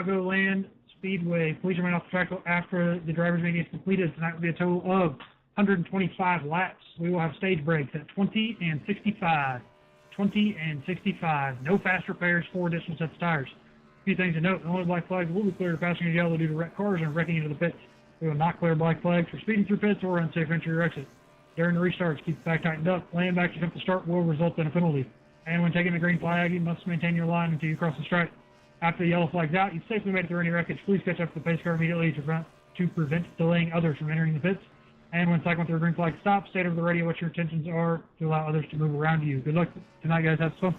Chicagoland Speedway. Police remain off the track after the driver's meeting is completed. Tonight will be a total of 125 laps. We will have stage breaks at 20 and 65. 20 and 65. No fast repairs, 4 additional sets of tires. A few things to note. The only black flags will be cleared to passing yellow due to wrecked cars and wrecking into the pits. We will not clear black flags for speeding through pits or unsafe entry or exit. During the restarts, keep the back tightened up. Laying back to attempt to start will result in a penalty. And when taking the green flag, you must maintain your line until you cross the stripe. After the yellow flag's out, you've safely made it through any wreckage. Please catch up to the pace car immediately to prevent delaying others from entering the pits. And when cycling through a green flag stop, state over the radio what your intentions are to allow others to move around you. Good luck tonight, guys. Have fun.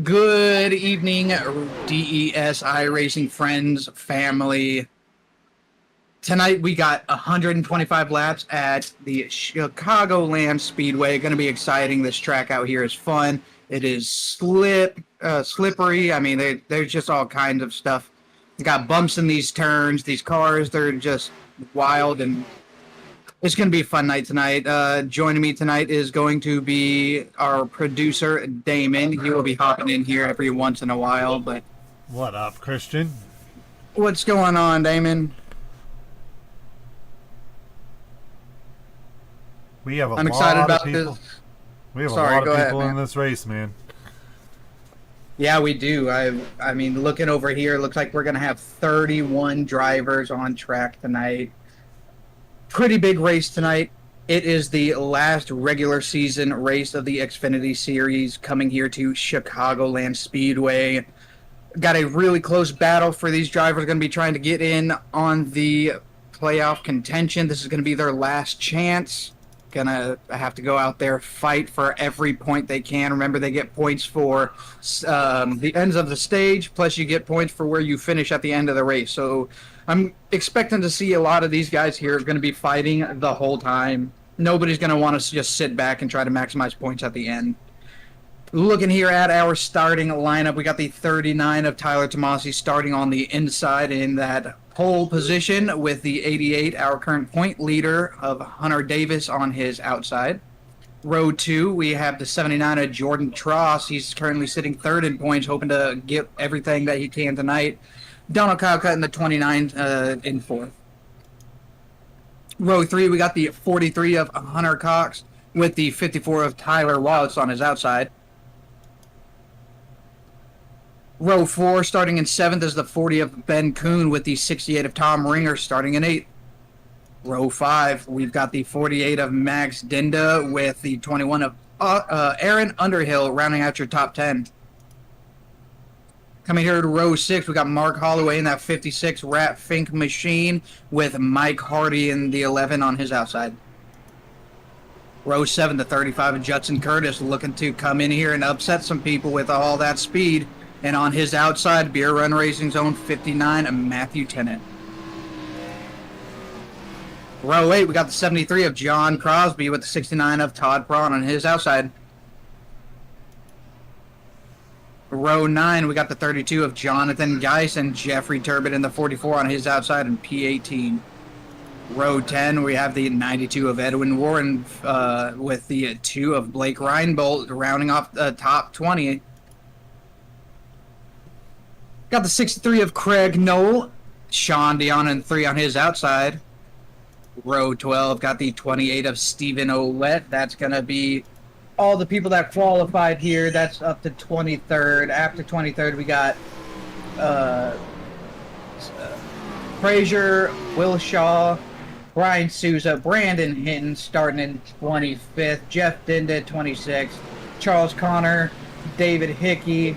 Good evening, DESI Racing friends, family. Tonight we got 125 laps at the Chicagoland Speedway. Going to be exciting. This track out here is fun. It is slippery. I mean, there's just all kinds of stuff. You got bumps in these turns. These cars, they're just wild, and it's going to be a fun night tonight. Joining me tonight is going to be our producer, Damon. He will be hopping in here every once in a while. But what up, Christian? What's going on, Damon? We have a I'm lot excited of about people. this. We have Sorry, a lot go of ahead, people man. in this race, man. Yeah, we do. I mean, looking over here, looks like we're going to have 31 drivers on track tonight. Pretty big race tonight. It is the last regular season race of the Xfinity series coming here to Chicagoland Speedway. Got a really close battle for these drivers going to be trying to get in on the playoff contention. This is going to be their last chance. Gonna have to go out there, fight for every point they can. Remember, they get points for the ends of the stage, plus you get points for where you finish at the end of the race. So I'm expecting to see a lot of these guys here are going to be fighting the whole time. Nobody's going to want to just sit back and try to maximize points at the end. Looking here at our starting lineup, we got the 39 of Tyler Tomasi starting on the inside in that pole position with the 88, our current point leader of Hunter Davis on his outside. Row 2, we have the 79 of Jordan Tross. He's currently sitting third in points, hoping to get everything that he can tonight. Donald Calcutt in the 29 in fourth. Row 3, we got the 43 of Hunter Cox with the 54 of Tyler Wallace on his outside. Row 4, starting in 7th, is the 40 of Ben Kuhn with the 68 of Tom Ringer starting in 8th. Row 5, we've got the 48 of Max Dinda with the 21 of Aaron Underhill rounding out your top 10. Coming here to row 6, we got Mark Holloway in that 56 Rat Fink machine with Mike Hardy in the 11 on his outside. Row 7, the 35 of Judson Curtis looking to come in here and upset some people with all that speed. And on his outside, Beer Run Racing's own 59, Matthew Tennant. Row 8, we got the 73 of John Crosby with the 69 of Todd Braun on his outside. Row 9, we got the 32 of Jonathan Geis and Jeffrey Turbot in the 44 on his outside and P18. Row 10, we have the 92 of Edwin Warren with the 2 of Blake Reinbold rounding off the top 20. Got the 63 of Craig Knoll, Sean Dion and 3 on his outside. Row 12, got the 28 of Stephen Ouellette. That's going to be all the people that qualified here. That's up to 23rd. After 23rd, we got Frazier, Will Shaw, Brian Souza, Brandon Hinton starting in 25th, Jeff Dinda 26th, Charles Connor, David Hickey,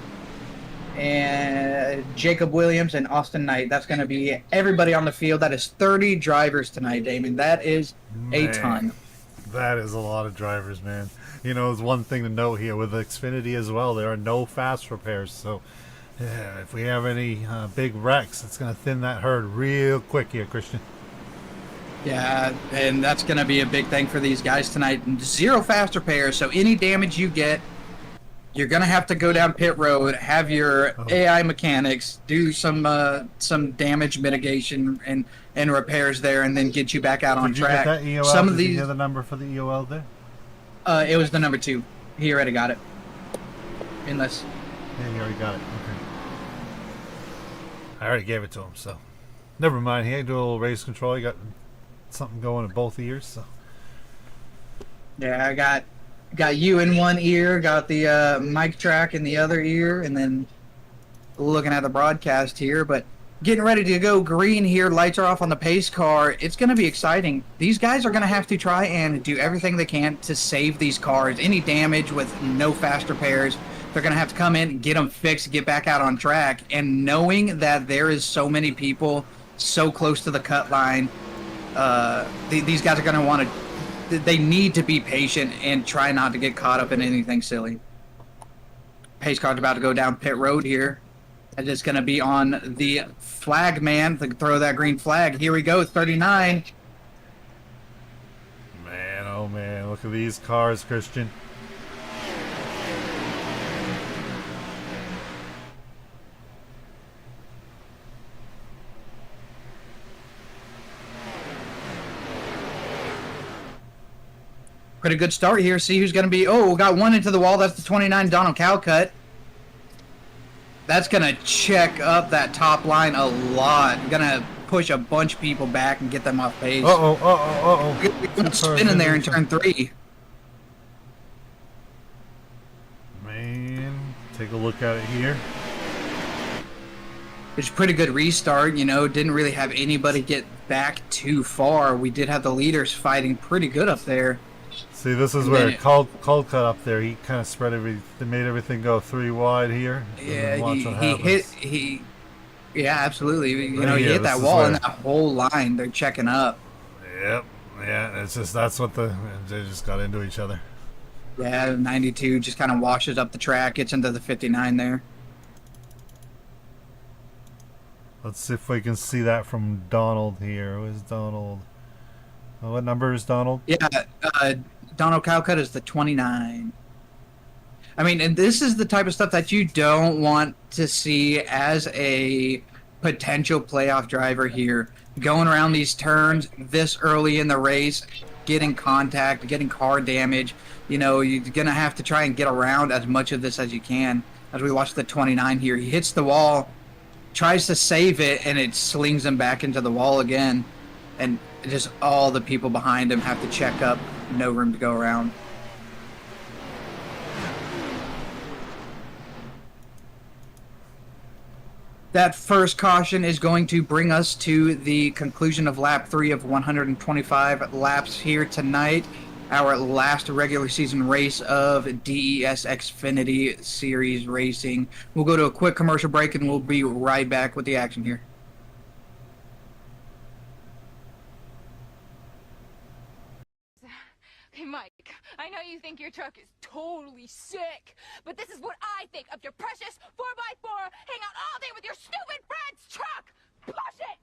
and Jacob Williams and Austin Knight. That's going to be everybody on the field. That is 30 drivers tonight, Damon. That is a ton. That is a lot of drivers, man. You know, there's one thing to note here with Xfinity as well. There are no fast repairs, so yeah, if we have any big wrecks, it's going to thin that herd real quick here, Christian. Yeah, and that's going to be a big thing for these guys tonight. 0 fast repairs, so any damage you get, you're going to have to go down pit road, have your AI mechanics do some damage mitigation and repairs there, and then get you back out on track. Did you get that EOL? Some of Did you these, hear the number for the EOL there? it was the number 2. He already got it. Unless... Yeah, you already got it. Okay. I already gave it to him, so... Never mind. He had to do a little race control. He got something going in both ears, so... Yeah, I got you in one ear, got the mic track in the other ear, and then looking at the broadcast here, but getting ready to go green here. Lights are off on the pace car. It's going to be exciting. These guys are going to have to try and do everything they can to save these cars. Any damage with no fast repairs, they're going to have to come in, get them fixed, get back out on track. And knowing that there is so many people so close to the cut line, these guys are going to want to... They need to be patient and try not to get caught up in anything silly. Pace car's about to go down pit road here. And it's going to be on the flag man to throw that green flag. Here we go, 39. Man, oh man, look at these cars, Christian. Pretty good start here. See who's going to be... Oh, got one into the wall. That's the 29 Donald Calcutt. That's going to check up that top line a lot. Going to push a bunch of people back and get them off pace. Good spinning there in turn 3. Man, take a look at it here. It's a pretty good restart, you know. Didn't really have anybody get back too far. We did have the leaders fighting pretty good up there. See, this is And where then Cold cut up there. He kind of spread they made everything go 3 wide here. And yeah, then watch what he hit happens. yeah, absolutely. You Right know, he here, hit this that is wall where- and that whole line. They're checking up. Yep. Yeah, it's just that's what they just got into each other. Yeah, 92 just kind of washes up the track, gets into the 59 there. Let's see if we can see that from Donald here. Where's Donald? What number is Donald? Yeah, Donald Calcutt is the 29. I mean, and this is the type of stuff that you don't want to see as a potential playoff driver here. Going around these turns this early in the race, getting contact, getting car damage. You know, you're going to have to try and get around as much of this as you can. As we watch the 29 here, he hits the wall, tries to save it, and it slings him back into the wall again. And just all the people behind him have to check up. No room to go around. That first caution is going to bring us to the conclusion of lap 3 of 125 laps here tonight. Our last regular season race of DES Xfinity Series Racing. We'll go to a quick commercial break and we'll be right back with the action here. Hey, Mike, I know you think your truck is totally sick, but this is what I think of your precious 4x4 hang out all day with your stupid friend's truck! Push it!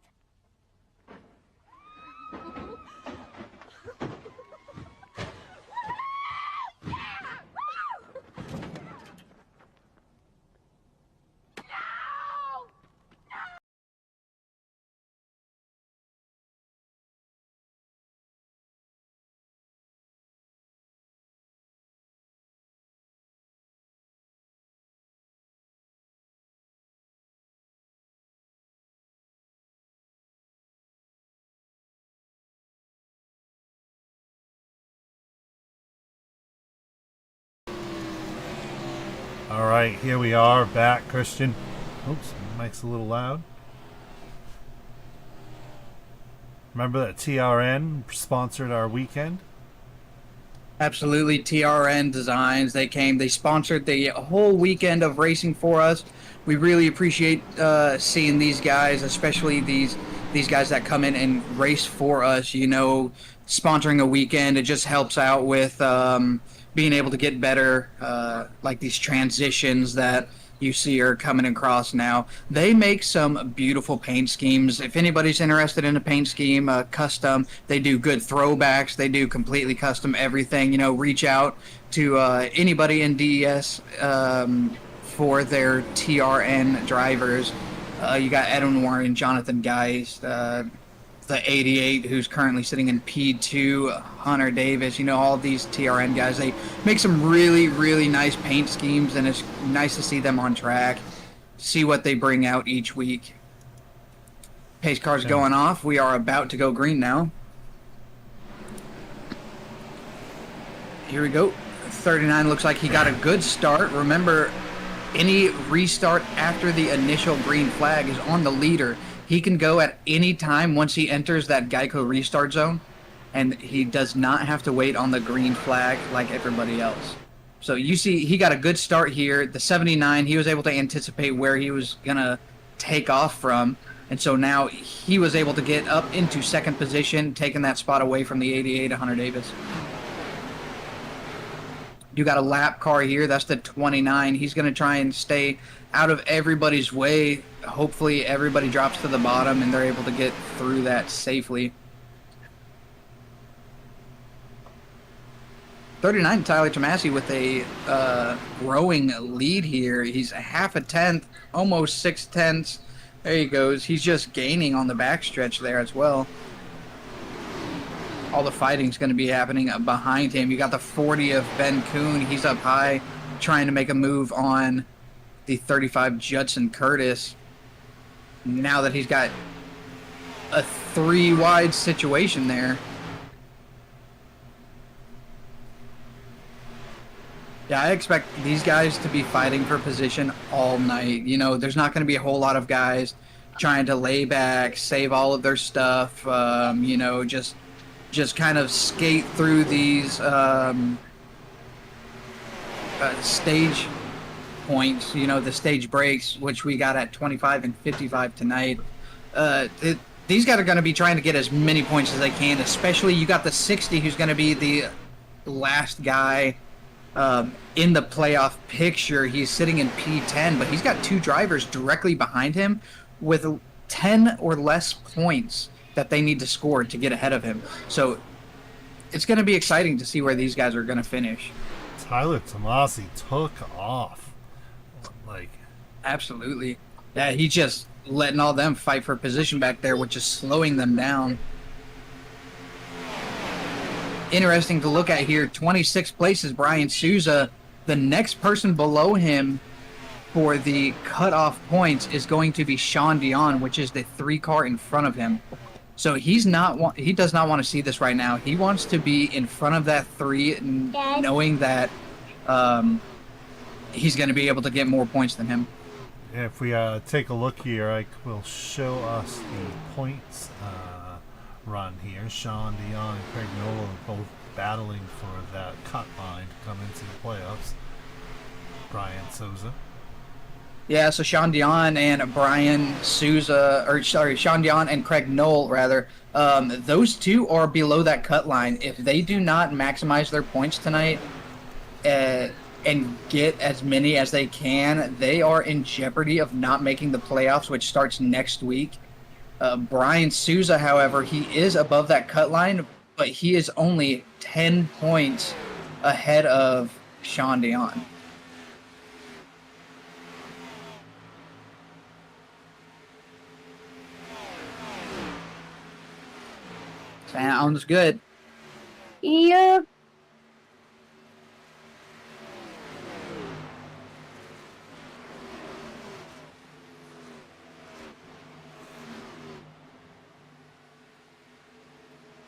Yeah! No! All right, here we are back, Christian. Oops, mic's a little loud. Remember that TRN sponsored our weekend? Absolutely, TRN Designs. They sponsored the whole weekend of racing for us. We really appreciate seeing these guys, especially these guys that come in and race for us. You know, sponsoring a weekend, it just helps out with being able to get better, like these transitions that you see are coming across now. They make some beautiful paint schemes. If anybody's interested in a paint scheme, custom, they do good throwbacks. They do completely custom everything. You know, reach out to anybody in DES for their TRN drivers. You got Edwin Warren, Jonathan Geist, the 88 who's currently sitting in P2, Hunter Davis, you know, all these TRN guys. They make some really, really nice paint schemes, and it's nice to see them on track, see what they bring out each week. Pace car's going off. We are about to go green now. Here we go. 39 looks like he got a good start. Remember, any restart after the initial green flag is on the leader. He can go at any time once he enters that Geico restart zone, and he does not have to wait on the green flag like everybody else. So you see he got a good start here. The 79, he was able to anticipate where he was going to take off from, and so now he was able to get up into second position, taking that spot away from the 88, Hunter Davis. You got a lap car here. That's the 29. He's going to try and stay out of everybody's way. Hopefully everybody drops to the bottom and they're able to get through that safely. 39, Tyler Tomasi with a growing lead here. He's a half a tenth, almost 6/10. There he goes. He's just gaining on the backstretch there as well. All the fighting's going to be happening behind him. You got the 40 of Ben Kuhn. He's up high trying to make a move on the 35 Judson Curtis. Now that he's got a 3-wide situation there. Yeah, I expect these guys to be fighting for position all night. You know, there's not going to be a whole lot of guys trying to lay back, save all of their stuff, just kind of skate through these stage points, the stage breaks, which we got at 25 and 55 tonight. These guys are going to be trying to get as many points as they can, especially you got the 60 who's going to be the last guy in the playoff picture. He's sitting in P10, but he's got 2 drivers directly behind him with 10 or less points that they need to score to get ahead of him. So it's going to be exciting to see where these guys are going to finish. Tyler Tomasi took off. Absolutely. Yeah, he's just letting all them fight for position back there, which is slowing them down. Interesting to look at here. 26th place is Brian Souza. The next person below him for the cutoff points is going to be Sean Dion, which is the 3 car in front of him. So he does not want to see this right now. He wants to be in front of that 3, knowing that he's going to be able to get more points than him. If we take a look here, I will show us the points run here. Sean Dion and Craig Nolan both battling for that cut line to come into the playoffs. Brian Souza. Yeah, so Sean Dion and Brian Souza, Sean Dion and Craig Knoll, rather, those 2 are below that cut line. If they do not maximize their points tonight and get as many as they can, they are in jeopardy of not making the playoffs, which starts next week. Brian Souza, however, he is above that cut line, but he is only 10 points ahead of Sean Dion. Sounds good. Yep.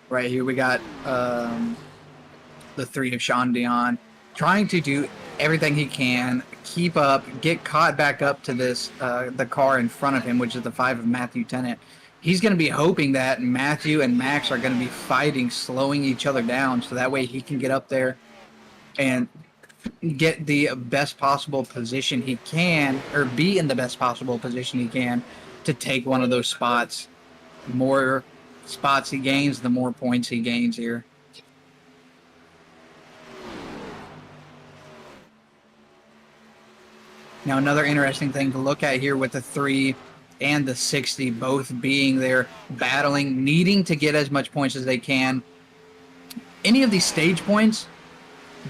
Right here we got the 3 of Sean Dion trying to do everything he can, keep up, get caught back up to this the car in front of him, which is the 5 of Matthew Tennant. He's going to be hoping that Matthew and Max are going to be fighting, slowing each other down, so that way he can get up there and get the best possible position he can, or be in the best possible position he can to take one of those spots. The more spots he gains, the more points he gains here. Now, another interesting thing to look at here with the 3 and the 60 both being there, battling, needing to get as much points as they can. Any of these stage points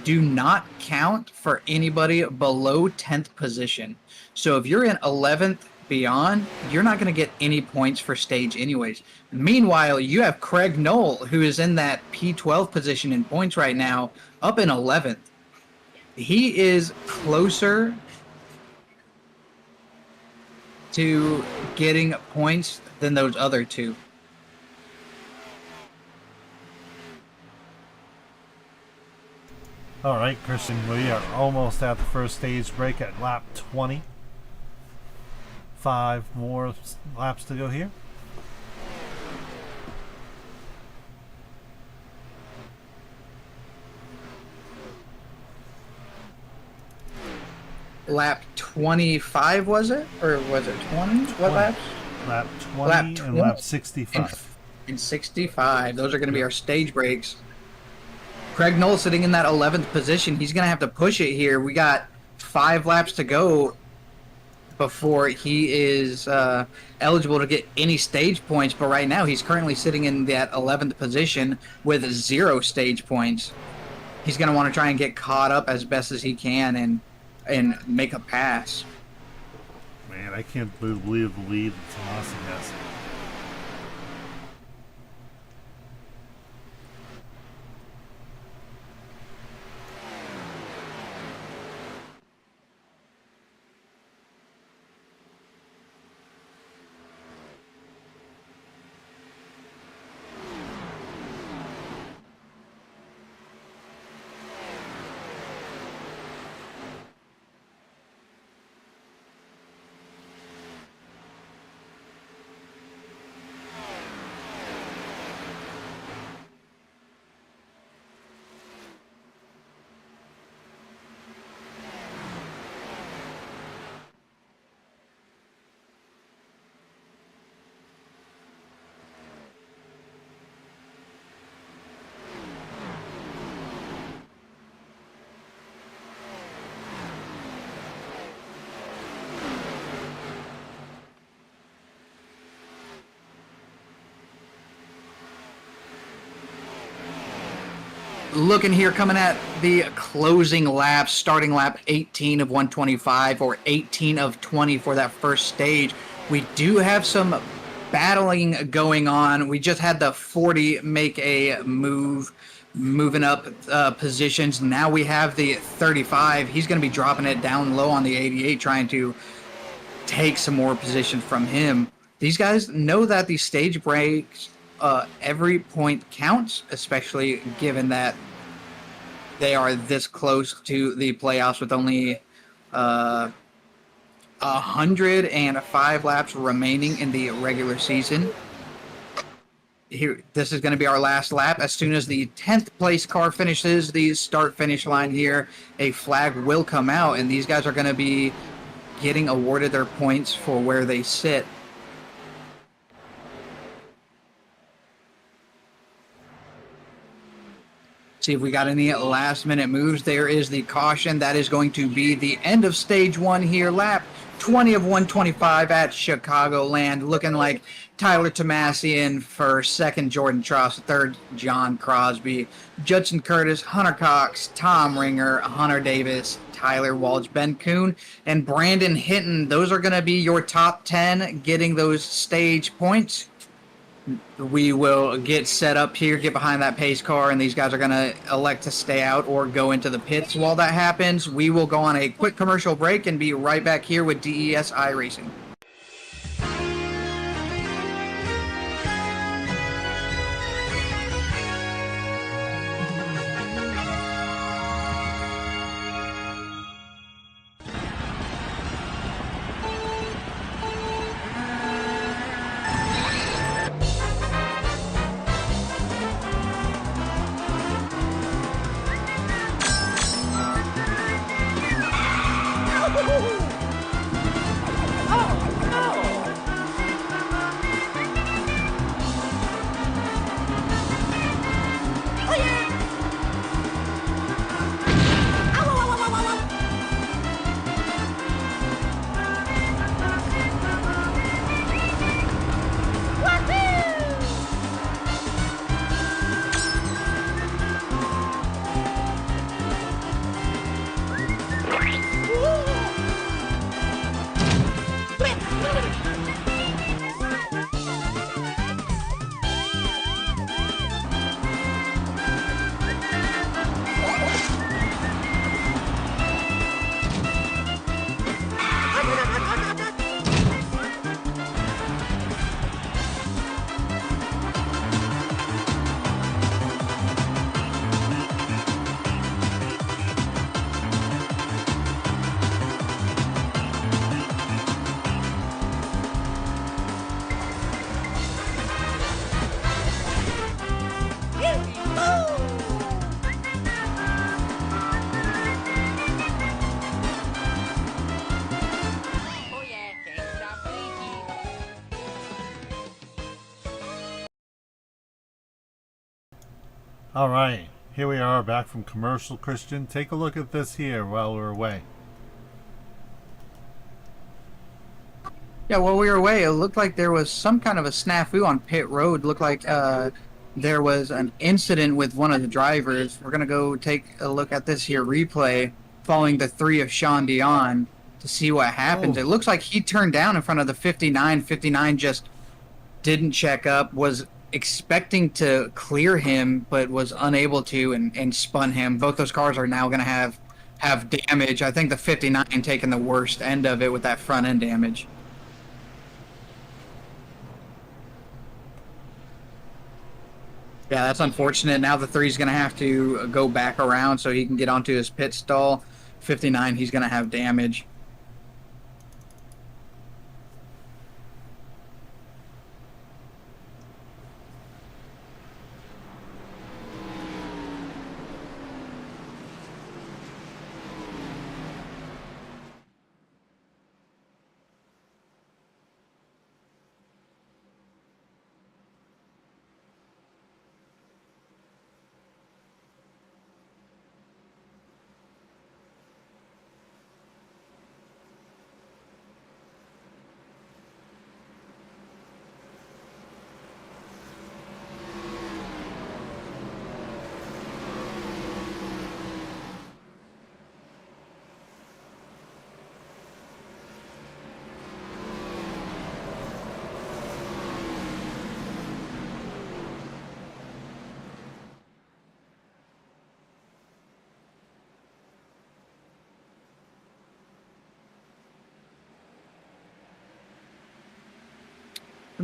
do not count for anybody below 10th position. So if you're in 11th beyond, you're not going to get any points for stage anyways. Meanwhile, you have Craig Knoll, who is in that P12 position in points right now, up in 11th. He is closer to getting points than those other 2. All right, Christian, we are almost at the first stage break at lap 20. 5 more laps to go here. Lap 25, was it? Or was it 20? What laps? Lap 20 and lap 65. And 65. Those are going to be our stage breaks. Craig Knoll sitting in that 11th position. He's going to have to push it here. We got 5 laps to go before he is eligible to get any stage points. But right now, he's currently sitting in that 11th position with 0 stage points. He's going to want to try and get caught up as best as he can and make a pass. Man, I can't believe the lead that Tomasi has. looking here, coming at the closing lap, starting lap 18 of 125 or 18 of 20 for that first stage. We do have some battling going on. We just had the 40 make a move, moving up positions. Now we have the 35. He's going to be dropping it down low on the 88, trying to take some more position from him. These guys know that these stage breaks, every point counts, especially given that they are this close to the playoffs with only 105 laps remaining in the regular season. Here, this is going to be our last lap. As soon as the 10th place car finishes the start-finish line here, a flag will come out, and these guys are going to be getting awarded their points for where they sit. See if we got any last-minute moves. There is the caution. That is going to be the end of stage 1 here. Lap 20 of 125 at Chicagoland. Looking like Tyler Tomasi in first, second Jordan Tross, third John Crosby, Judson Curtis, Hunter Cox, Tom Ringer, Hunter Davis, Tyler Walsh, Ben Kuhn, and Brandon Hinton. Those are going to be your top 10 getting those stage points. We will get set up here, get behind that pace car, and these guys are going to elect to stay out or go into the pits. While that happens, we will go on a quick commercial break and be right back here with DES iRacing. All right, here we are back from commercial. Christian, take a look at this here while we're away. Yeah, while we were away, it looked like there was some kind of a snafu on pit road. Looked like there was an incident with one of the drivers. We're going to go take a look at this here replay following the 3 of Sean Dion to see what happens. It looks like he turned down in front of the 59. 59 just didn't check up, was expecting to clear him, but was unable to and spun him. Both those cars are now going to have damage. I think the 59 taking the worst end of it with that front end damage. Yeah, that's unfortunate. Now the 3's going to have to go back around so he can get onto his pit stall. 59, he's going to have damage.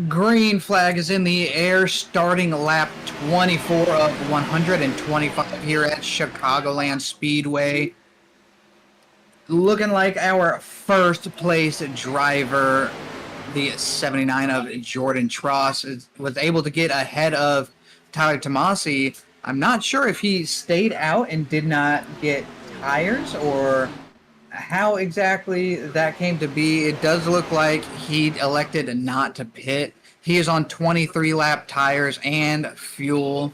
Green flag is in the air, starting lap 24 of 125 here at Chicagoland Speedway. Looking like our first place driver, the 79 of Jordan Tross, was able to get ahead of Tyler Tomasi. I'm not sure if he stayed out and did not get tires or how exactly that came to be. It does look like he elected not to pit. He is on 23 lap tires and fuel.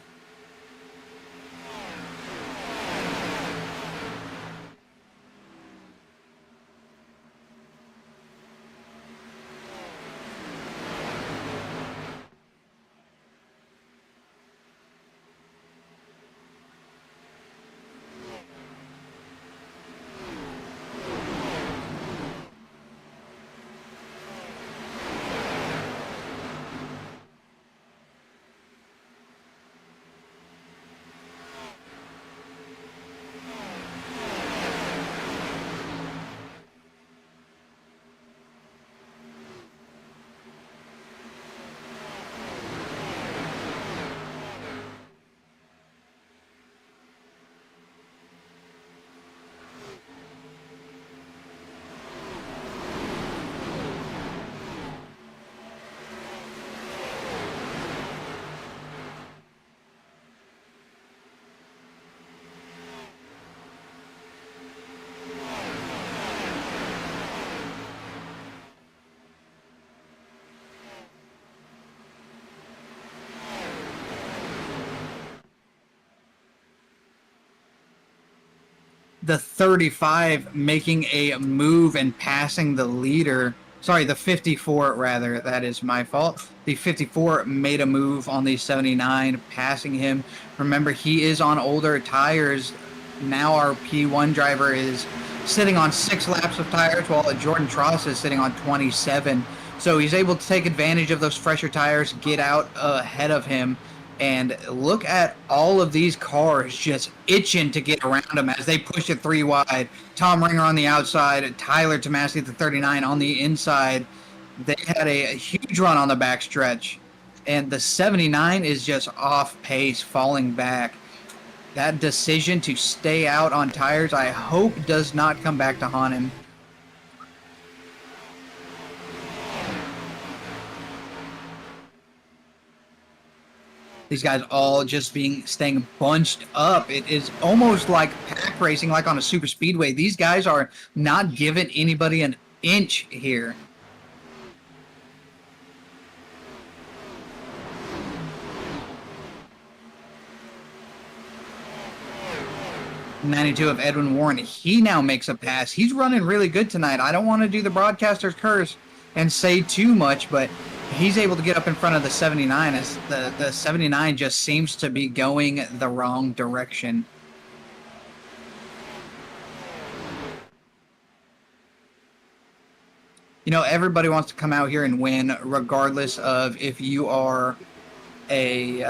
The 35 making a move and passing the leader. Sorry, the 54 rather. That is my fault. The 54 made a move on the 79, passing him. Remember, he is on older tires. Now our P1 driver is sitting on 6 laps of tires, while Jordan Tross is sitting on 27. So he's able to take advantage of those fresher tires, get out ahead of him. And look at all of these cars just itching to get around him as they push it 3 wide. Tom Ringer on the outside, Tyler Tomasi, the 39, on the inside. They had a huge run on the backstretch. And the 79 is just off pace, falling back. That decision to stay out on tires, I hope, does not come back to haunt him. These guys all just staying bunched up. It is almost like pack racing, like on a super speedway. These guys are not giving anybody an inch here. '92 of Edwin Warren. He now makes a pass. He's running really good tonight. I don't want to do the broadcaster's curse and say too much, but he's able to get up in front of the 79 as the 79 just seems to be going the wrong direction. You know, everybody wants to come out here and win, regardless of if you are a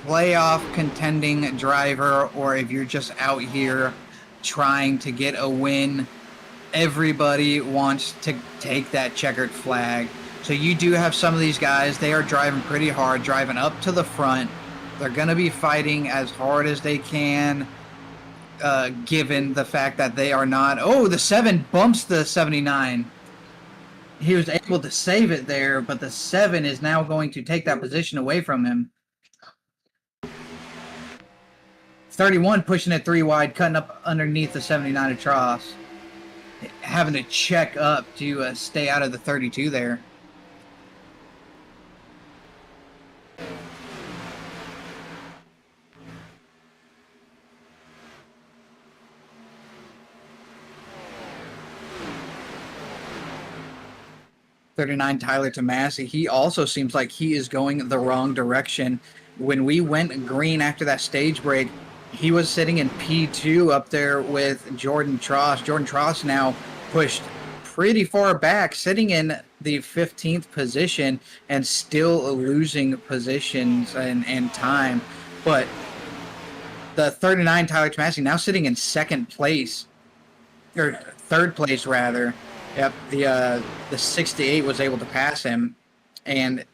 playoff contending driver or if you're just out here trying to get a win. Everybody wants to take that checkered flag. So you do have some of these guys, they are driving pretty hard, driving up to the front. They're going to be fighting as hard as they can, given the fact that they are not... Oh, the 7 bumps the 79. He was able to save it there, but the 7 is now going to take that position away from him. 31 pushing it 3 wide, cutting up underneath the 79 of Tross. Having to check up to stay out of the 32 there. '39 Tyler Tomasi, he also seems like he is going the wrong direction. When we went green after that stage break, he was sitting in P2 up there with Jordan Tross. Jordan Tross now pushed pretty far back, sitting in the 15th position and still losing positions and time. But the 39 Tyler Tomasi now sitting in second place, or third place rather. Yep, the 68 was able to pass him. And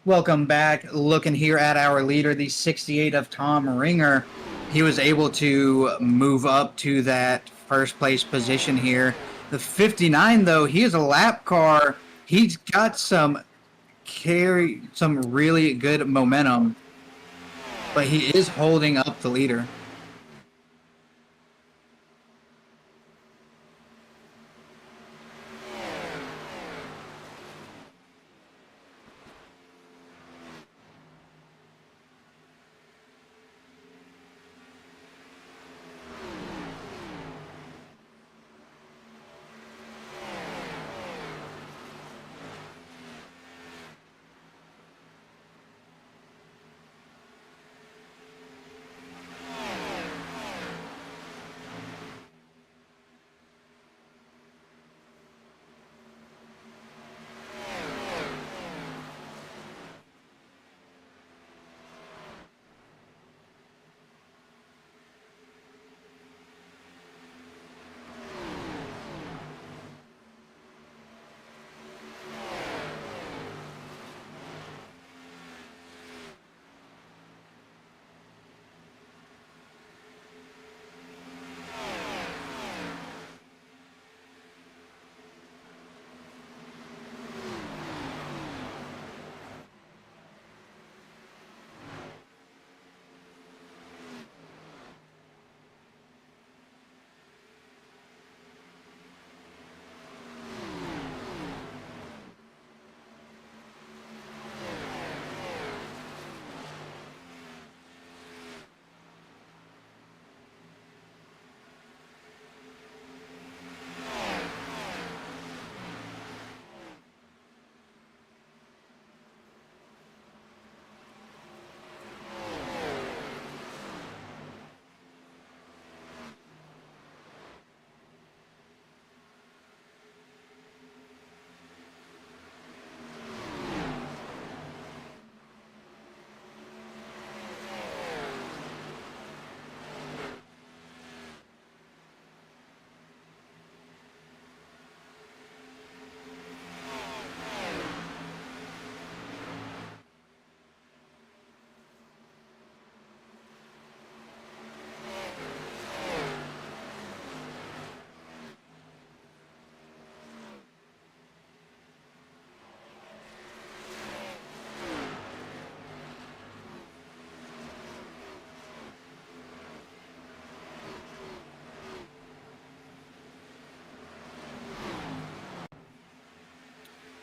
welcome back. Looking here at our leader, the 68 of Tom Ringer. He was able to move up to that first place position here. The 59, though, he is a lap car. He's got some really good momentum, but he is holding up the leader.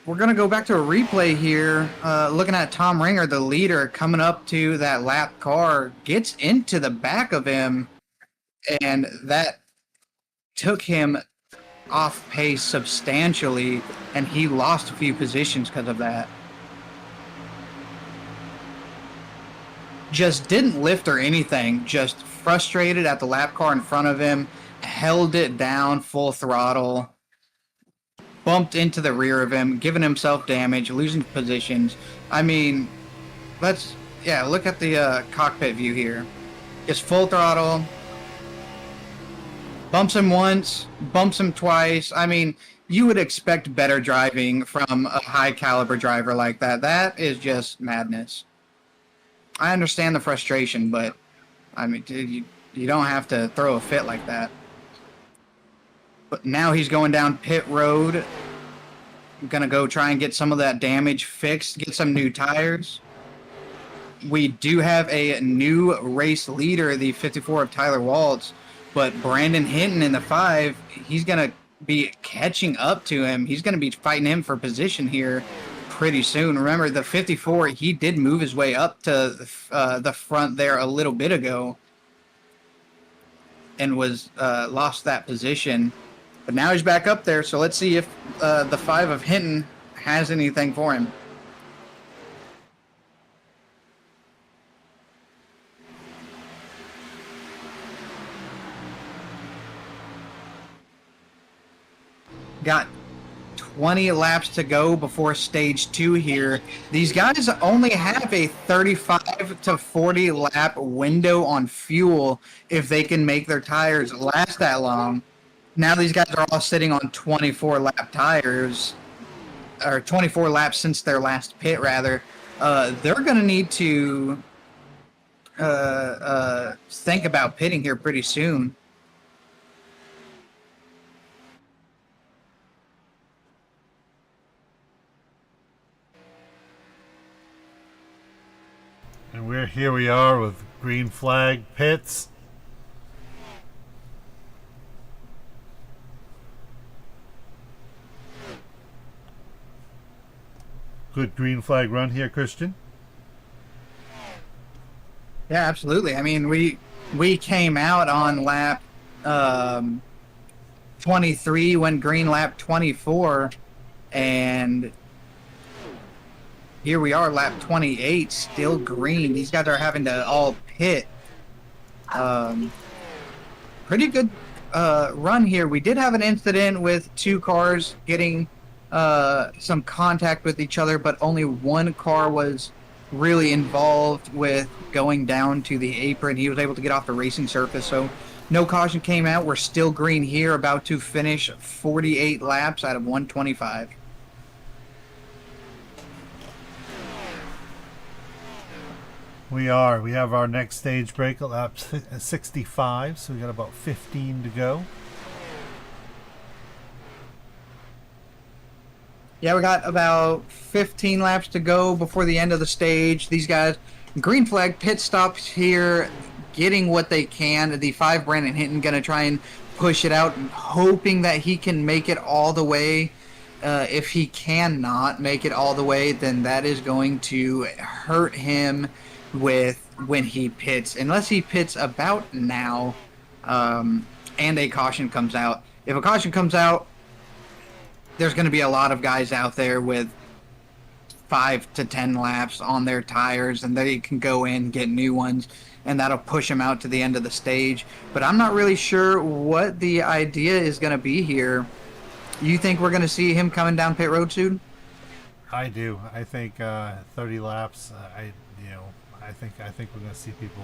we're going to go back to a replay here. Looking at Tom Ringer, the leader, coming up to that lap car, gets into the back of him, and that took him off pace substantially, and he lost a few positions because of that. Just didn't lift or anything, just frustrated at the lap car in front of him, held it down full throttle, bumped into the rear of him, giving himself damage, losing positions. I mean, look at the cockpit view here. Just full throttle, bumps him once, bumps him twice. I mean, you would expect better driving from a high caliber driver like that. That is just madness. I understand the frustration, but I mean, dude, you don't have to throw a fit like that. But now he's going down pit road. I'm gonna go try and get some of that damage fixed, get some new tires. We do have a new race leader, the 54 of Tyler Waltz, but Brandon Hinton in the 5, he's gonna be catching up to him. He's gonna be fighting him for position here pretty soon. Remember, the 54, he did move his way up to the front there a little bit ago and was lost that position. But now he's back up there, so let's see if the 5 of Hinton has anything for him. Got 20 laps to go before stage 2 here. These guys only have a 35 to 40 lap window on fuel if they can make their tires last that long. Now these guys are all sitting on 24 lap tires, or 24 laps since their last pit, rather. They're going to need to think about pitting here pretty soon. And here we are with green flag pits. Good green flag run here, Christian. Yeah, absolutely. I mean, we came out on lap 23, went green lap 24, and here we are, lap 28, still green. These guys are having to all pit. Pretty good run here. We did have an incident with 2 cars getting some contact with each other, but only one car was really involved with going down to the apron. He was able to get off the racing surface, so no caution came out. We're still green here, about to finish 48 laps out of 125. We are. We have our next stage break at lap 65, so we got about 15 to go. Yeah, we got about 15 laps to go before the end of the stage. These guys, green flag pit stops here, getting what they can. The 5, Brandon Hinton, going to try and push it out, hoping that he can make it all the way. If he cannot make it all the way, then that is going to hurt him with when he pits, unless he pits about now, and a caution comes out. If a caution comes out, there's going to be a lot of guys out there with 5 to 10 laps on their tires, and they can go in, get new ones, and that'll push them out to the end of the stage. But I'm not really sure what the idea is going to be here. You think we're going to see him coming down pit road soon? I do. I think 30 laps. I think we're going to see people.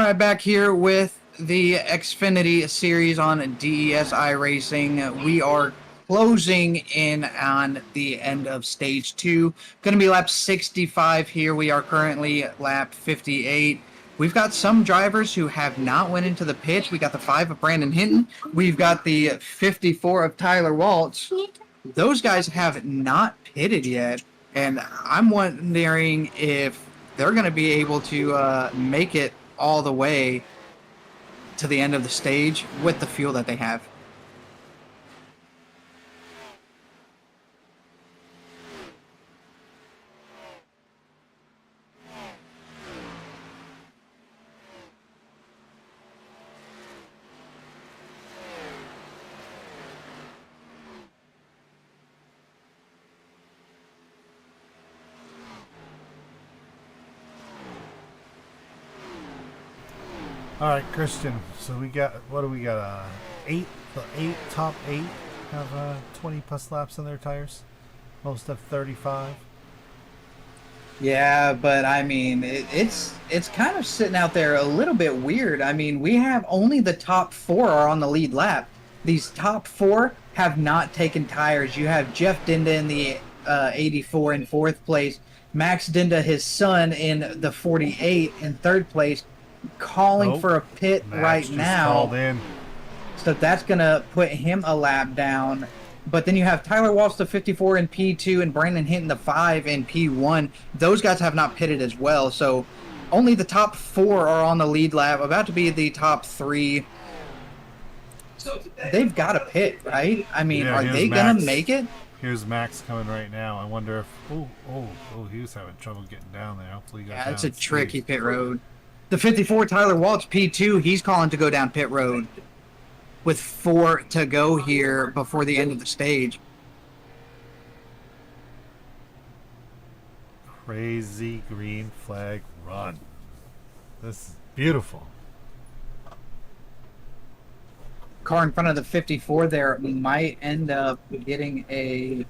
right, back here with the Xfinity series on DESI Racing. We are closing in on the end of stage 2. Going to be lap 65 here. We are currently at lap 58. We've got some drivers who have not went into the pits. We got the 5 of Brandon Hinton. We've got the 54 of Tyler Waltz. Those guys have not pitted yet, and I'm wondering if they're going to be able to make it all the way to the end of the stage with the fuel that they have. All right, Christian. So we got, what do we got? Top eight have 20 plus laps on their tires. Most have 35. Yeah, but I mean, it's kind of sitting out there a little bit weird. I mean, we have only the top 4 are on the lead lap. These top 4 have not taken tires. You have Jeff Dinda in the 84 in 4th place. Max Dinda, his son, in the 48 in 3rd place, calling for a pit Max right just now. Called in. So that's going to put him a lap down. But then you have Tyler Walsh, the 54 in P2, and Brandon Hinton, the 5 in P1. Those guys have not pitted as well. So only the top 4 are on the lead lap, about to be the top 3. They've got to pit, right? I mean, Yeah, are here's they going to Max. make it? Here's Max coming right now. I wonder if... Oh, he was having trouble getting down there. Hopefully he got Yeah, down it's a and tricky stayed. pit road. The 54, Tyler Walsh, P2, he's calling to go down pit road with 4 to go here before the end of the stage. Crazy green flag run. This is beautiful. Car in front of the 54 there might end up getting a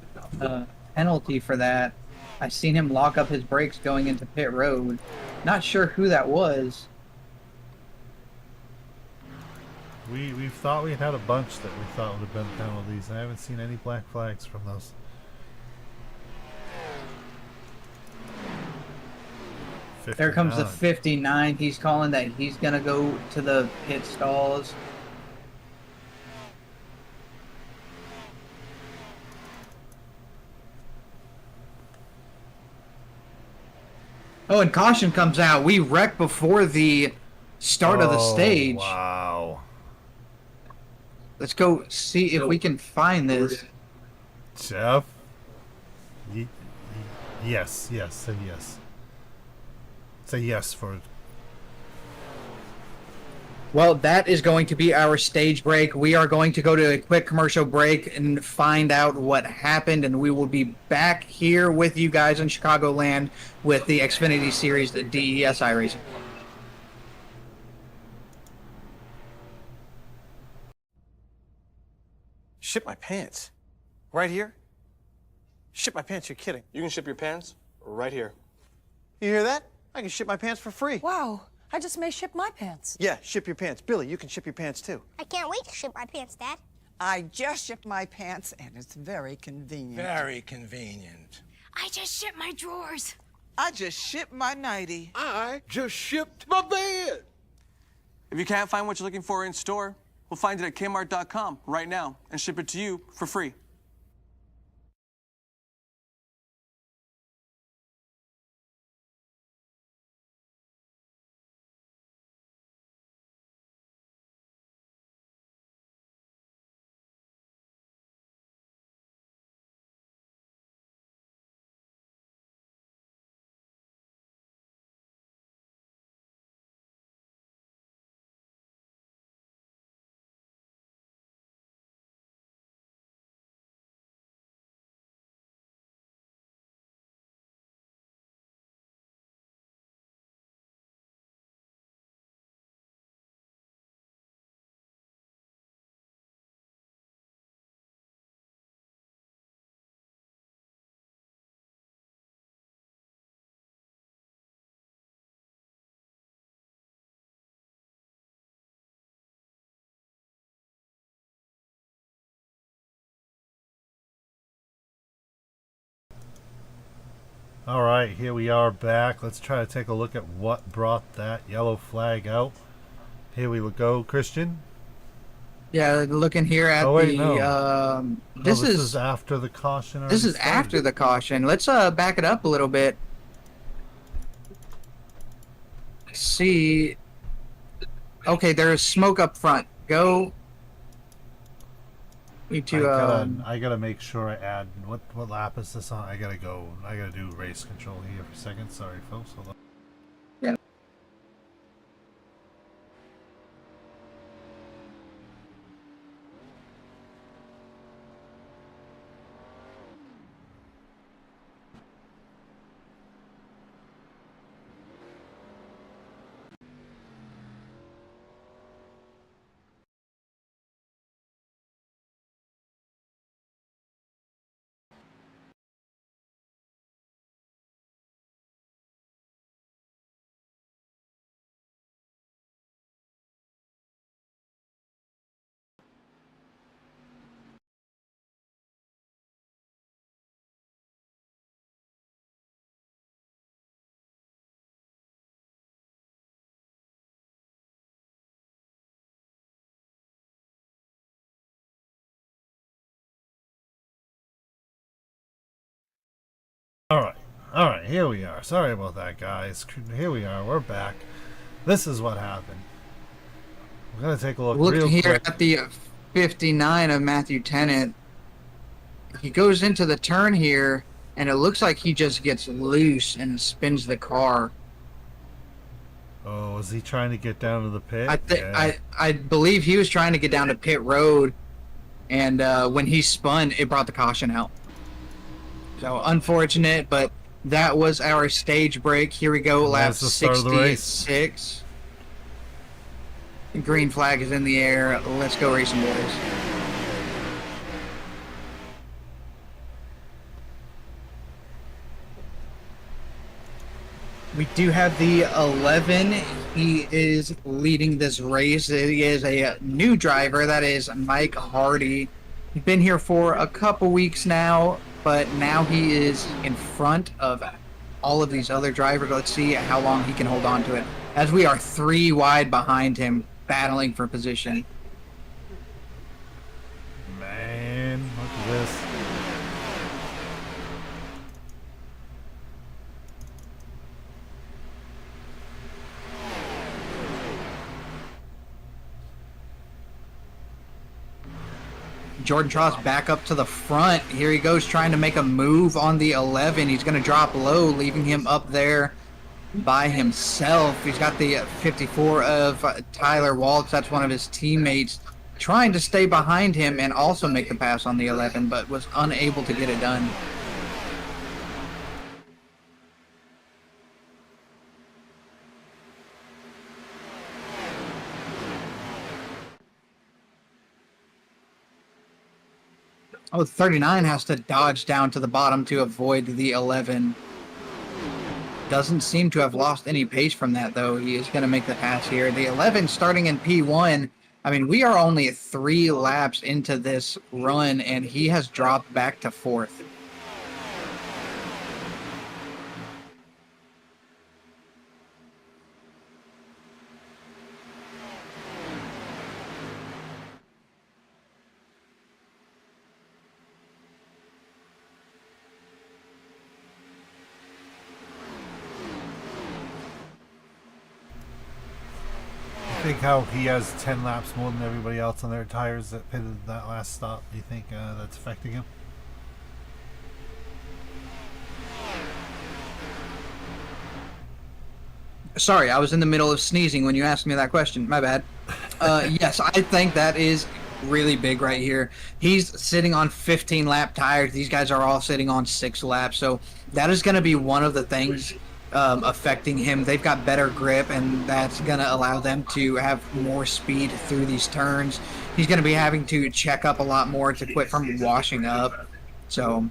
penalty for that. I seen him lock up his brakes going into pit road. Not sure who that was. We thought we had a bunch that we thought would have been penalties. I haven't seen any black flags from those. There comes the 59. 59. He's calling that he's going to go to the pit stalls. Oh, and caution comes out. We wrecked before the start of the stage. Wow. Let's go see if we can find this. Jeff? Yes, say yes. Say yes for it. Well, that is going to be our stage break. We are going to go to a quick commercial break and find out what happened, and we will be back here with you guys in Chicagoland with the Xfinity Series, the DESI Racing. Ship my pants? Right here? Ship my pants, you're kidding. You can ship your pants right here. You hear that? I can ship my pants for free. Wow, I just may ship my pants. Yeah, ship your pants. Billy, you can ship your pants too. I can't wait to ship my pants, Dad. I just shipped my pants, and it's very convenient. Very convenient. I just shipped my drawers. I just shipped my nightie. I just shipped my bed. If you can't find what you're looking for in store, we'll find it at Kmart.com right now and ship it to you for free. All right, here we are back. Let's try to take a look at what brought that yellow flag out. Here we go, Christian. Yeah, looking here at Oh wait, the no. this This is is after the caution. this already is started. after the caution. Let's back it up a little bit. See, okay, there's smoke up front. Go. Need to I gotta make sure I add what lap is this on? I gotta do race control here for a second. Sorry, folks. Hold on. yeah. All right, here we are. Sorry about that, guys. Here we are. We're back. This is what happened. We're gonna take a look Look real here quick. at the 59 of Matthew Tennant. He goes into the turn here, and it looks like he just gets loose and spins the car. Oh, is he trying to get down to the pit? I believe he was trying to get down to pit road, and when he spun, it brought the caution out. So unfortunate, but that was our stage break. Here we go, lap That's the start of the race. 66. The green flag is in the air. Let's go racing, boys. We do have the 11. He is leading this race. He is a new driver. That is Mike Hardy. He's been here for a couple weeks now, but now he is in front of all of these other drivers. Let's see how long he can hold on to it, as we are 3 wide behind him, battling for position. Man, look at this. Jordan Tross back up to the front. Here he goes, trying to make a move on the 11. He's going to drop low, leaving him up there by himself. He's got the 54 of Tyler Waltz. That's one of his teammates, trying to stay behind him and also make the pass on the 11, but was unable to get it done. Oh, 39 has to dodge down to the bottom to avoid the 11. Doesn't seem to have lost any pace from that, though. He is going to make the pass here. The 11 starting in P1. I mean, we are only 3 laps into this run, and he has dropped back to 4th. I think how he has 10 laps more than everybody else on their tires that pitted that last stop. Do you think that's affecting him? Sorry, I was in the middle of sneezing when you asked me that question. My bad. Yes, I think that is really big right here. He's sitting on 15 lap tires. These guys are all sitting on 6 laps. So that is going to be one of the things affecting him. They've got better grip, and that's going to allow them to have more speed through these turns. He's going to be having to check up a lot more to quit from washing up. So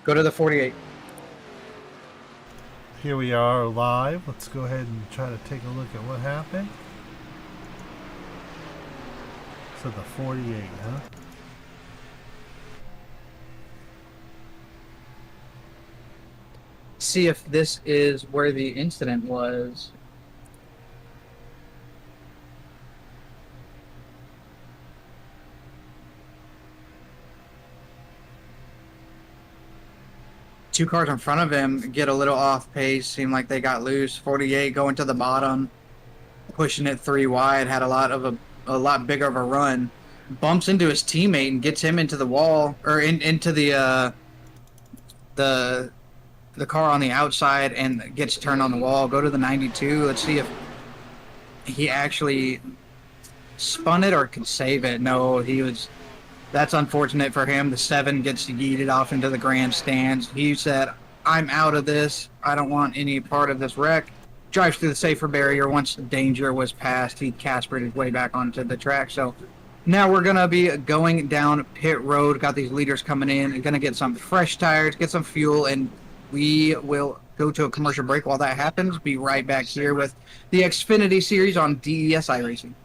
Go to the 48. Here we are live. Let's go ahead and try to take a look at what happened. So the 48, huh? See if this is where the incident was. Two cars in front of him get a little off pace, seem like they got loose. 48 going to the bottom, pushing it 3 wide, had a lot bigger of a run. Bumps into his teammate and gets him into the wall, or into the car on the outside, and gets turned on the wall. Go to the 92. Let's see if he actually spun it or could save it. No, he was. That's unfortunate for him. The 7 gets yeeted off into the grandstands. He said, I'm out of this. I don't want any part of this wreck. Drives through the safer barrier. Once the danger was passed, he Caspered his way back onto the track. So now we're going to be going down pit road. Got these leaders coming in. Going to get some fresh tires, get some fuel, and we will go to a commercial break. While that happens, be right back here with the Xfinity series on DESI Racing.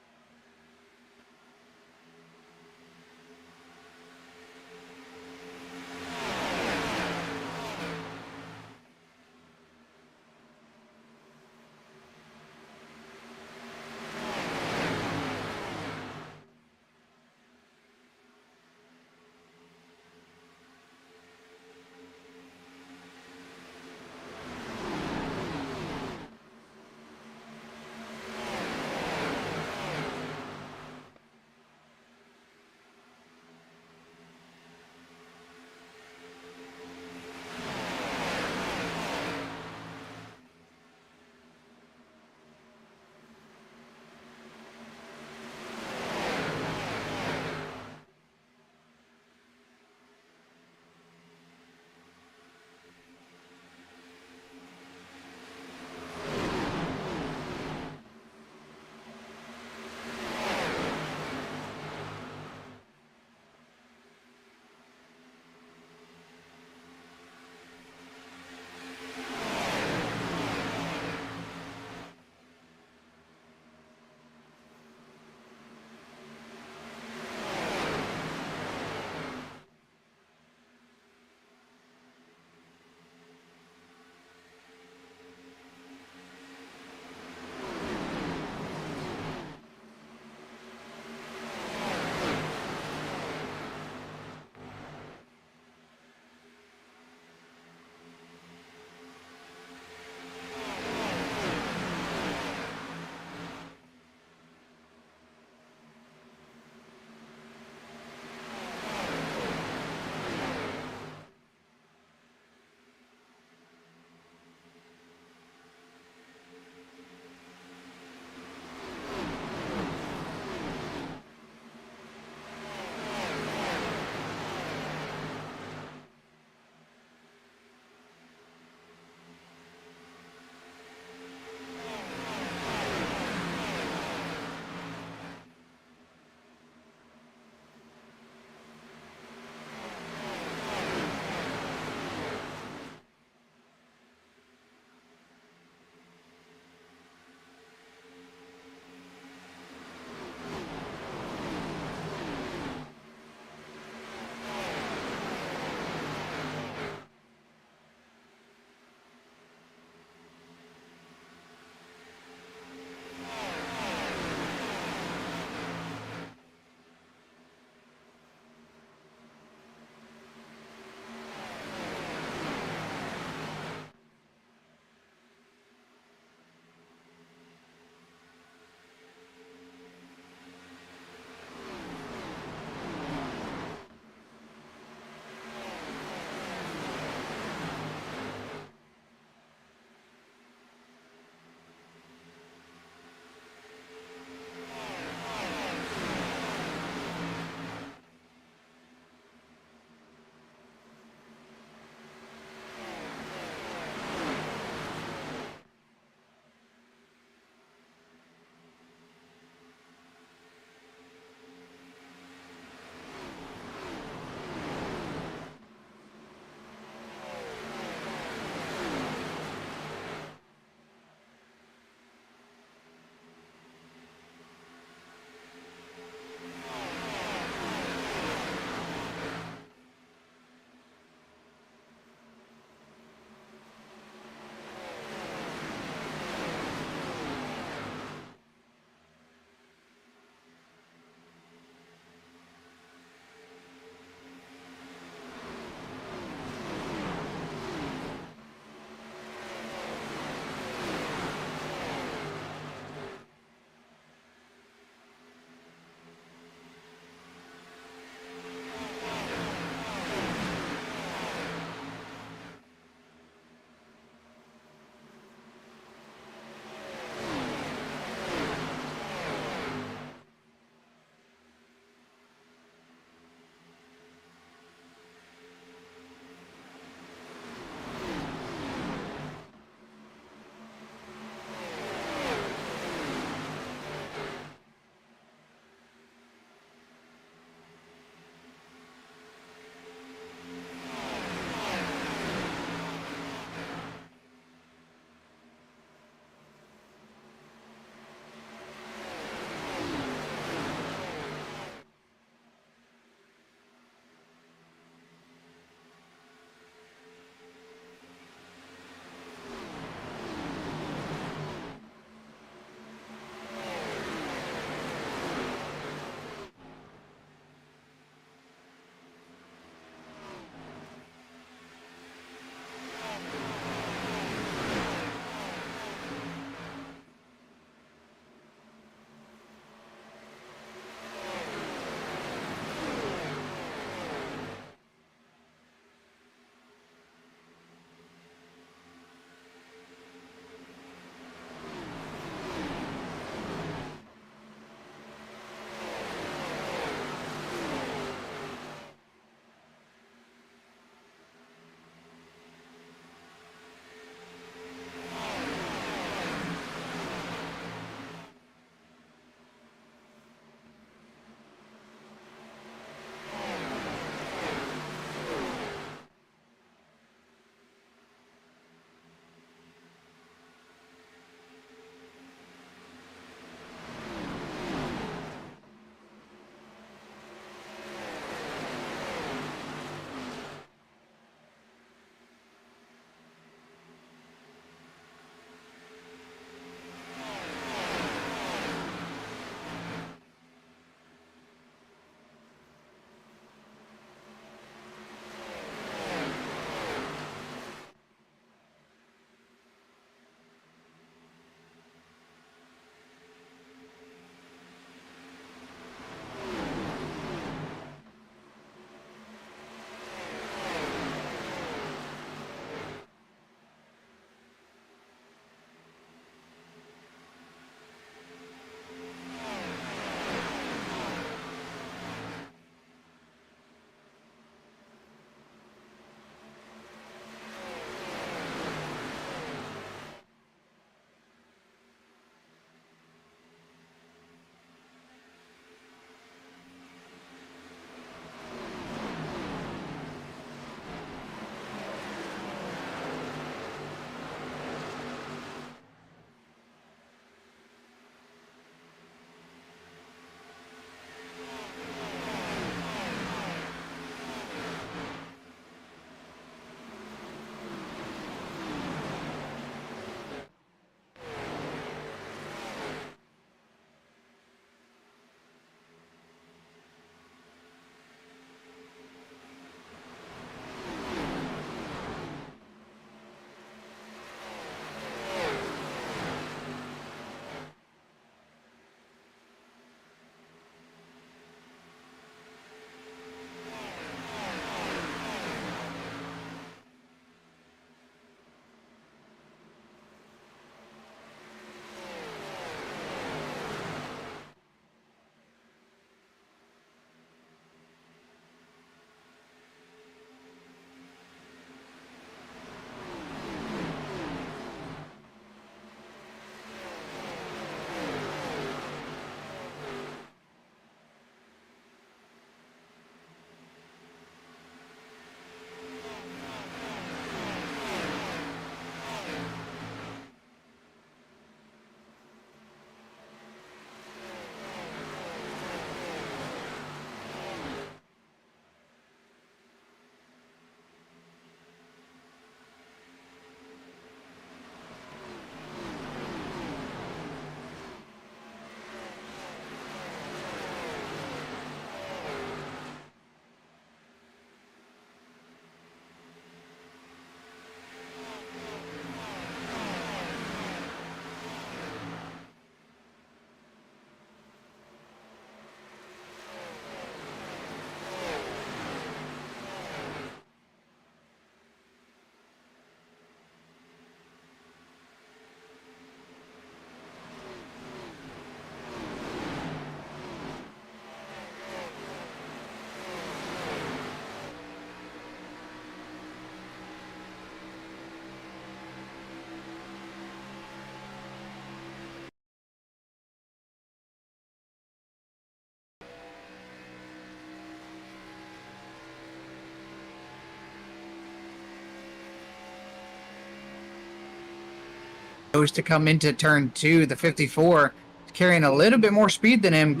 goes to come into turn 2. The 54 carrying a little bit more speed than him,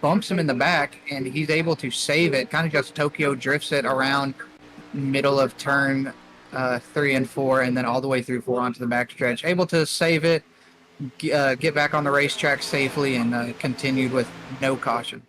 bumps him in the back, and he's able to save it. Kind of just Tokyo drifts it around middle of turn 3 and 4, and then all the way through 4 onto the backstretch. Able to save it, get back on the racetrack safely, and continued with no caution.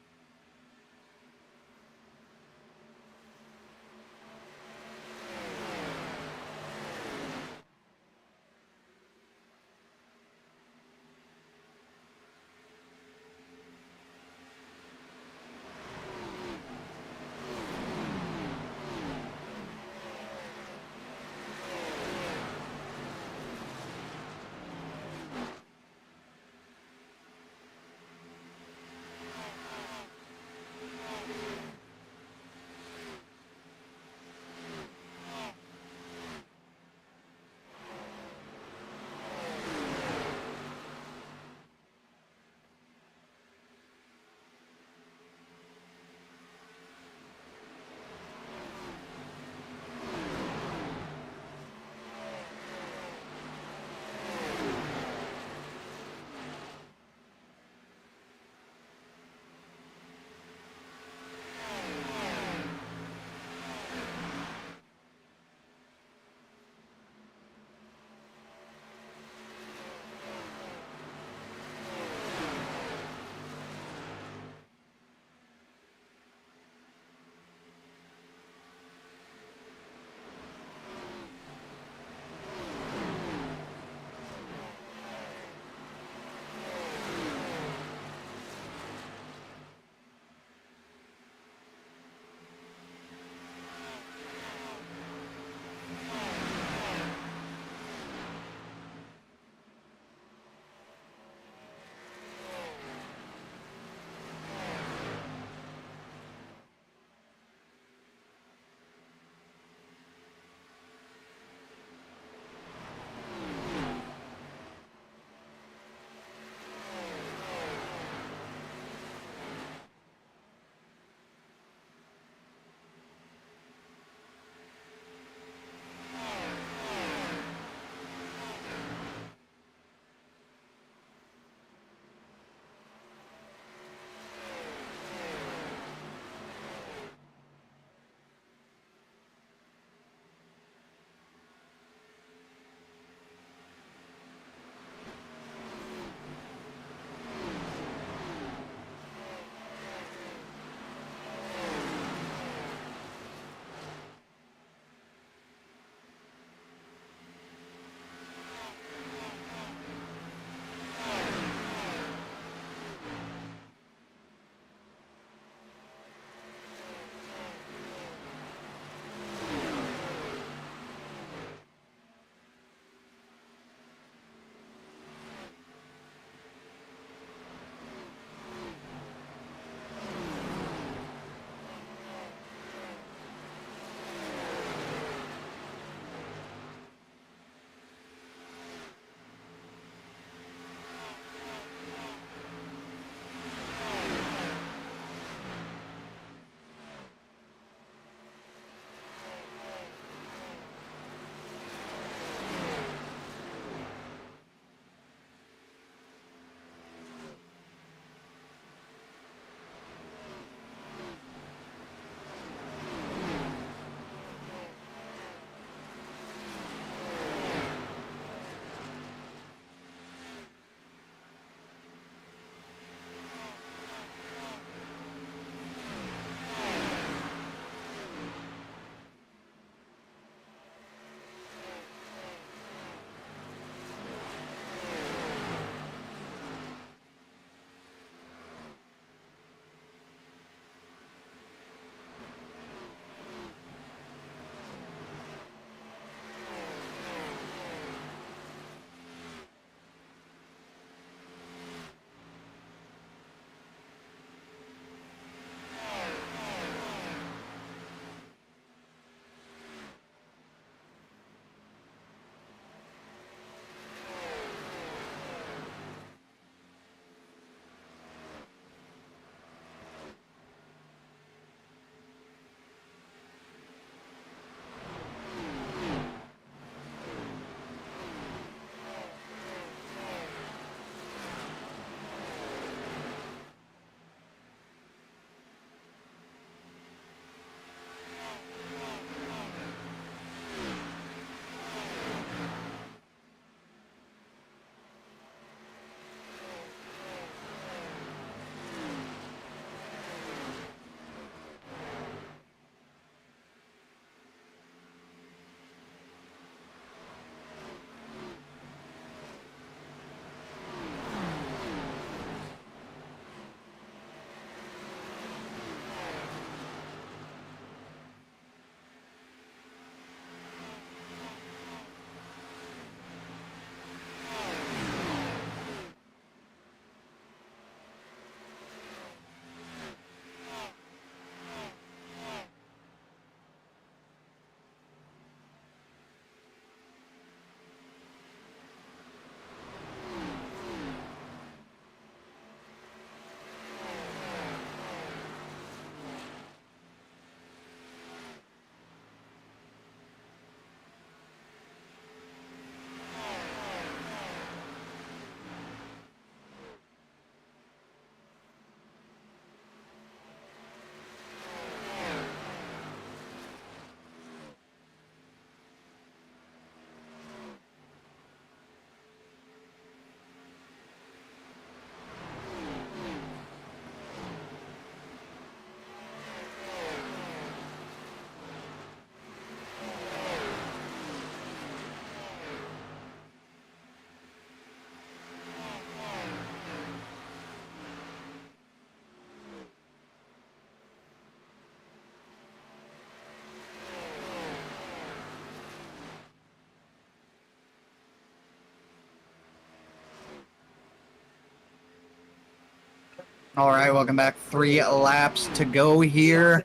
All right, welcome back. 3 laps to go here.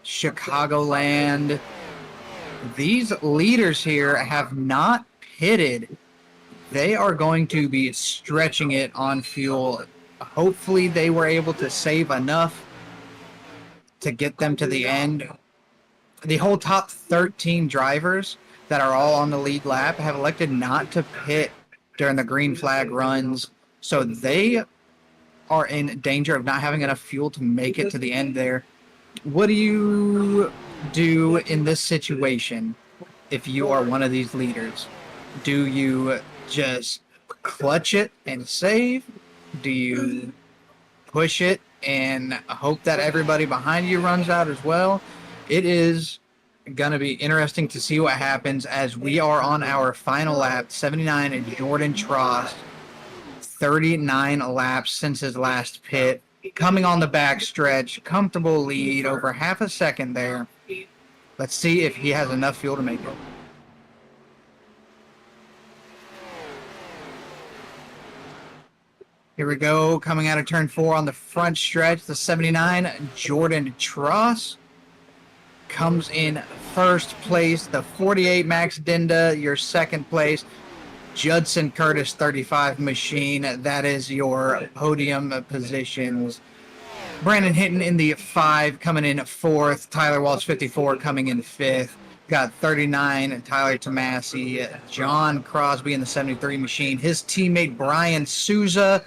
Chicagoland. These leaders here have not pitted. They are going to be stretching it on fuel. Hopefully they were able to save enough to get them to the end. The whole top 13 drivers that are all on the lead lap have elected not to pit during the green flag runs. So they are in danger of not having enough fuel to make it to the end there. What do you do in this situation if you are one of these leaders? Do you just clutch it and save? Do you push it and hope that everybody behind you runs out as well? It is going to be interesting to see what happens as we are on our final lap. 79 and Jordan Trost, 39 laps since his last pit. Coming on the back stretch, comfortable lead, over half a second there. Let's see if he has enough fuel to make it. Here we go, coming out of turn 4 on the front stretch, the 79, Jordan Tross comes in first place. The 48, Max Dinda, your second place. Judson Curtis, 35 machine. That is your podium positions. Brandon Hinton in the 5, coming in 4th. Tyler Walsh, 54, coming in 5th. Got 39, Tyler Tomasi. John Crosby in the 73 machine. His teammate Brian Souza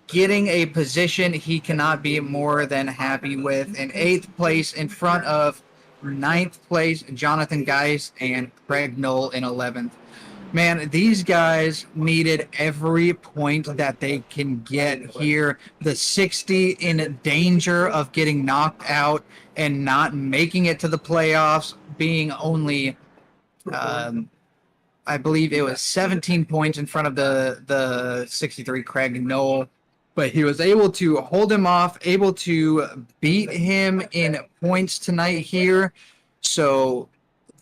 getting a position he cannot be more than happy with. In 8th place in front of 9th place, Jonathan Geist and Craig Knoll in 11th. Man, these guys needed every point that they can get here. The 60 in danger of getting knocked out and not making it to the playoffs, being only, I believe it was 17 points in front of the 63 Craig Knoll. But he was able to hold him off, able to beat him in points tonight here. So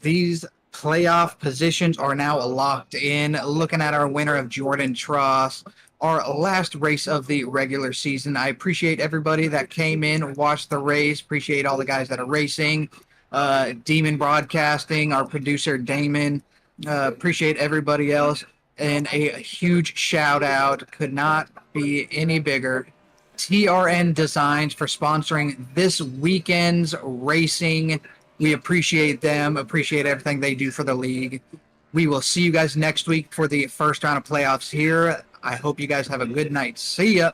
these playoff positions are now locked in. Looking at our winner of Jordan Tross, our last race of the regular season. I appreciate everybody that came in, watched the race. Appreciate all the guys that are racing. Demon Broadcasting, our producer Damon. Appreciate everybody else. And a huge shout out, could not be any bigger, TRN Designs for sponsoring this weekend's racing. We appreciate them, appreciate everything they do for the league. We will see you guys next week for the first round of playoffs here. I hope you guys have a good night. See ya.